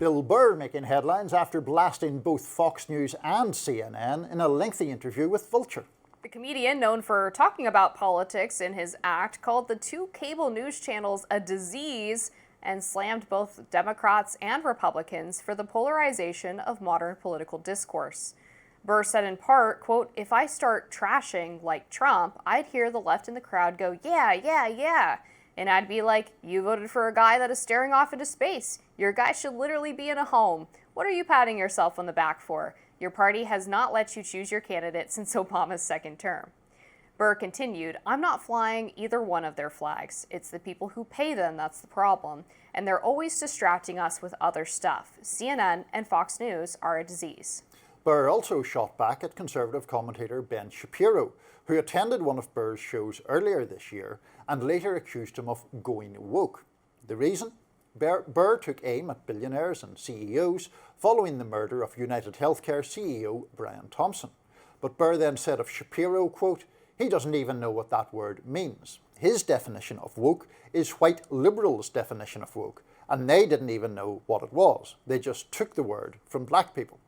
Bill Burr making headlines after blasting both Fox News and CNN in a lengthy interview with Vulture. The comedian, known for talking about politics in his act, called the two cable news channels a disease and slammed both Democrats and Republicans for the polarization of modern political discourse. Burr said in part, quote, "If I start trashing like Trump, I'd hear the left in the crowd go, yeah, yeah, yeah. And I'd be like, you voted for a guy that is staring off into space. Your guy should literally be in a home. What are you patting yourself on the back for? Your party has not let you choose your candidate since Obama's second term." Burr continued, "I'm not flying either one of their flags. It's the people who pay them that's the problem. And they're always distracting us with other stuff. CNN and Fox News are a disease." Burr also shot back at Conservative commentator Ben Shapiro, who attended one of Burr's shows earlier this year and later accused him of going woke. The reason? Burr took aim at billionaires and CEOs following the murder of United Healthcare CEO Brian Thompson. But Burr then said of Shapiro, quote, "He doesn't even know what that word means. His definition of woke is white liberals' definition of woke, and they didn't even know what it was. They just took the word from black people.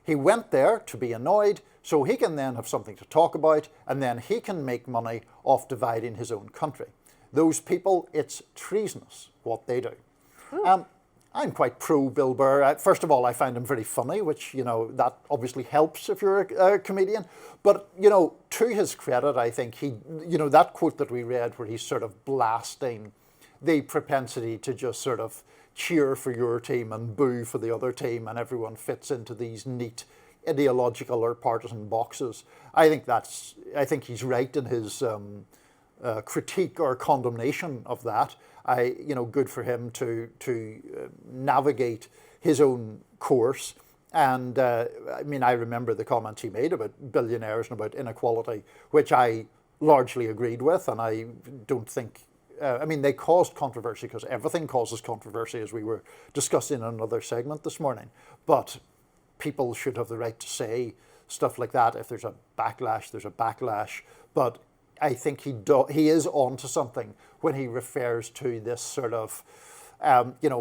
He went there to be annoyed so he can then have something to talk about, and then he can make money off dividing his own country. Those people, it's treasonous what they do." I'm quite pro Bill Burr. First of all, I find him very funny, which, that obviously helps if you're a comedian. But, to his credit, I think that quote that we read where he's sort of blasting the propensity to just sort of cheer for your team and boo for the other team, and everyone fits into these neat ideological or partisan boxes. I think he's right in his critique or condemnation of that. Good for him to navigate his own course. And I remember the comments he made about billionaires and about inequality, which I largely agreed with, and I don't think. They caused controversy because everything causes controversy, as we were discussing in another segment this morning. But people should have the right to say stuff like that. If there's a backlash, there's a backlash. But I think he is on to something when he refers to this sort of,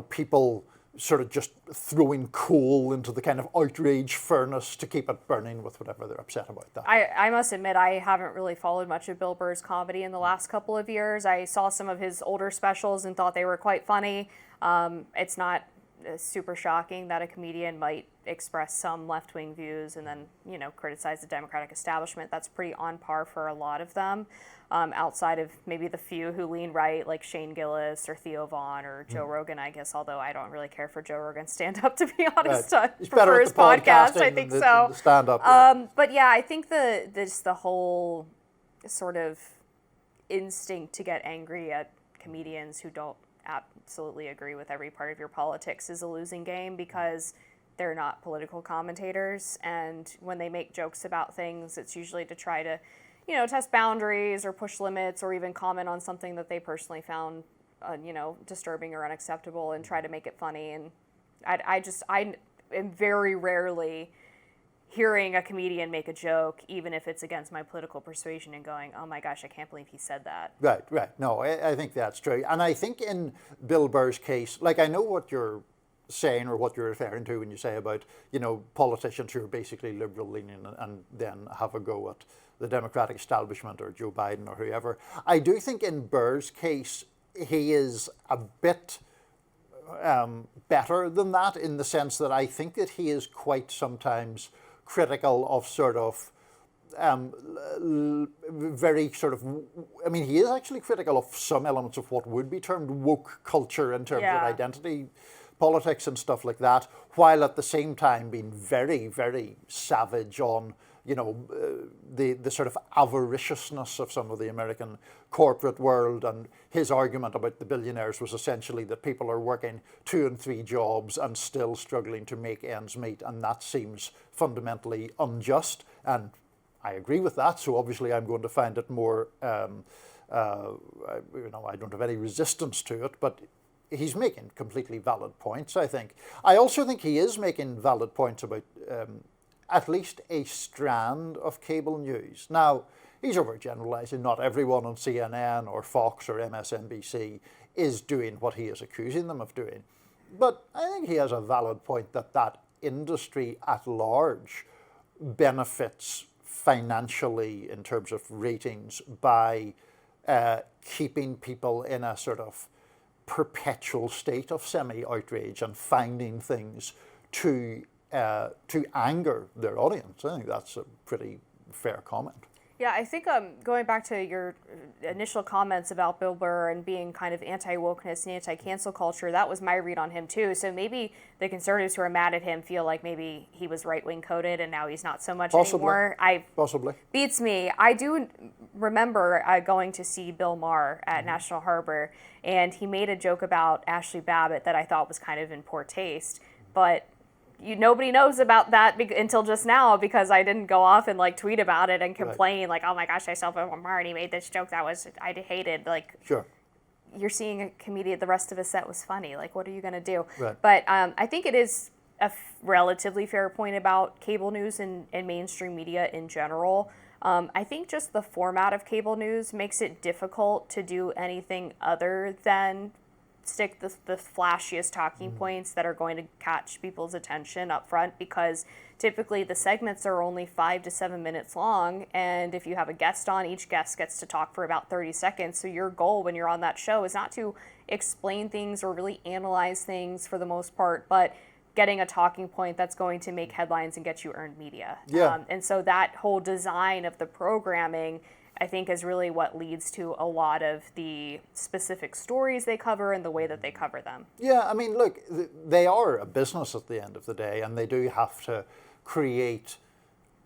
people sort of just throwing coal into the kind of outrage furnace to keep it burning with whatever they're upset about that. I must admit, I haven't really followed much of Bill Burr's comedy in the last couple of years. I saw some of his older specials and thought they were quite funny. It's not super shocking that a comedian might express some left-wing views and then, criticize the Democratic establishment. That's pretty on par for a lot of them, outside of maybe the few who lean right, like Shane Gillis or Theo Vaughn or Joe Rogan, I guess, although I don't really care for Joe Rogan's stand-up, to be honest. I prefer his podcast, I think so. The stand-up. Yeah. But yeah, I think the whole sort of instinct to get angry at comedians who don't absolutely agree with every part of your politics is a losing game, because they're not political commentators, and when they make jokes about things, it's usually to try to, test boundaries or push limits or even comment on something that they personally found, disturbing or unacceptable, and try to make it funny. And I am very rarely hearing a comedian make a joke, even if it's against my political persuasion, and going, oh my gosh, I can't believe he said that. Right. No, I think that's true. And I think in Bill Burr's case, I know what you're saying or what you're referring to when you say about, politicians who are basically liberal leaning and then have a go at the Democratic establishment or Joe Biden or whoever. I do think in Burr's case, he is a bit better than that, in the sense that I think that he is quite sometimes critical of sort of very sort of, he is actually critical of some elements of what would be termed woke culture in terms of identity politics and stuff like that, while at the same time being very, very savage on, the sort of avariciousness of some of the American corporate world. And his argument about the billionaires was essentially that people are working 2 and 3 jobs and still struggling to make ends meet, and that seems fundamentally unjust. And I agree with that, so obviously I'm going to find it more, I don't have any resistance to it, but he's making completely valid points, I think. I also think he is making valid points about at least a strand of cable news. Now, he's overgeneralizing. Not everyone on CNN or Fox or MSNBC is doing what he is accusing them of doing. But I think he has a valid point that industry at large benefits financially in terms of ratings by keeping people in a sort of perpetual state of semi-outrage and finding things to anger their audience. I think that's a pretty fair comment. Yeah, I think going back to your initial comments about Bill Burr and being kind of anti-wokeness and anti-cancel culture, that was my read on him too. So maybe the conservatives who are mad at him feel like maybe he was right-wing coded and now he's not so much anymore. Possibly. Beats me. I do remember going to see Bill Maher at National Harbor, and he made a joke about Ashley Babbitt that I thought was kind of in poor taste, but nobody knows about that until just now, because I didn't go off and like tweet about it and complain like, oh my gosh, I saw Bill Maher and he made this joke that I hated. Like, sure, you're seeing a comedian, the rest of his set was funny. Like, what are you gonna do? Right. But I think it is a relatively fair point about cable news and mainstream media in general. I think just the format of cable news makes it difficult to do anything other than stick the flashiest talking points that are going to catch people's attention up front, because typically the segments are only 5 to 7 minutes long, and if you have a guest on, each guest gets to talk for about 30 seconds. So your goal when you're on that show is not to explain things or really analyze things for the most part, but getting a talking point that's going to make headlines and get you earned media. Yeah. And so that whole design of the programming, I think, is really what leads to a lot of the specific stories they cover and the way that they cover them. Yeah, I mean, look, they are a business at the end of the day, and they do have to create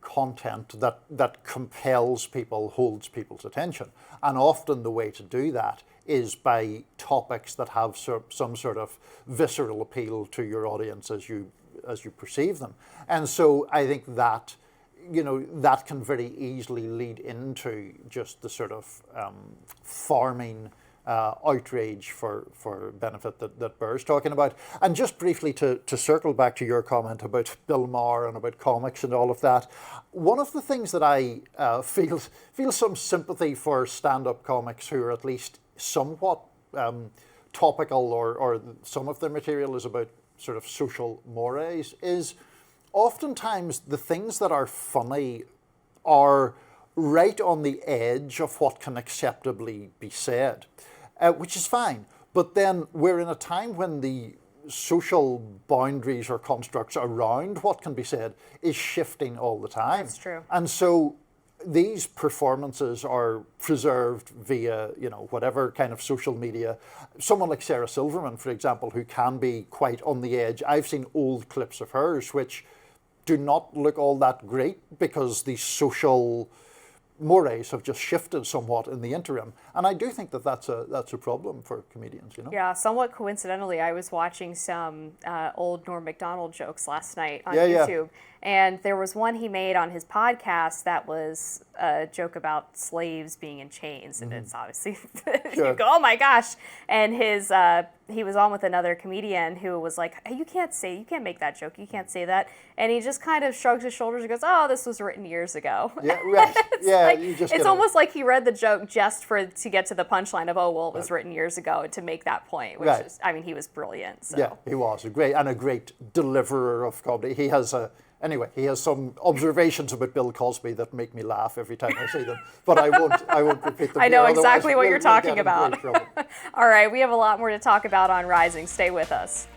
content that compels people, holds people's attention. And often the way to do that is by topics that have some sort of visceral appeal to your audience as you perceive them. And so I think that, that can very easily lead into just the sort of farming outrage for benefit that Burr's talking about. And just briefly to circle back to your comment about Bill Maher and about comics and all of that, one of the things that I feel some sympathy for stand-up comics who are at least somewhat topical, or some of their material is about sort of social mores, is oftentimes the things that are funny are right on the edge of what can acceptably be said, which is fine. But then we're in a time when the social boundaries or constructs around what can be said is shifting all the time. That's true. And so these performances are preserved via, whatever kind of social media. Someone like Sarah Silverman, for example, who can be quite on the edge. I've seen old clips of hers which do not look all that great because the social mores have just shifted somewhat in the interim, and I do think that's a problem for comedians. Yeah, somewhat coincidentally, I was watching some old Norm Macdonald jokes last night on YouTube, and there was one he made on his podcast that was a joke about slaves being in chains, and it's obviously you go, oh my gosh, and he was on with another comedian who was like, hey, you can't make that joke, you can't say that, and he just kind of shrugs his shoulders and goes, oh, this was written years ago. Yeah, right. Yeah, it's almost like he read the joke just to get to the punchline of, oh, well, it was written years ago, to make that point, which is, I mean, he was brilliant. So. Yeah, he was a great deliverer of comedy. He has some observations about Bill Cosby that make me laugh every time I see them, but I won't repeat them. I know exactly what you're talking about. All right, we have a lot more to talk about on Rising. Stay with us.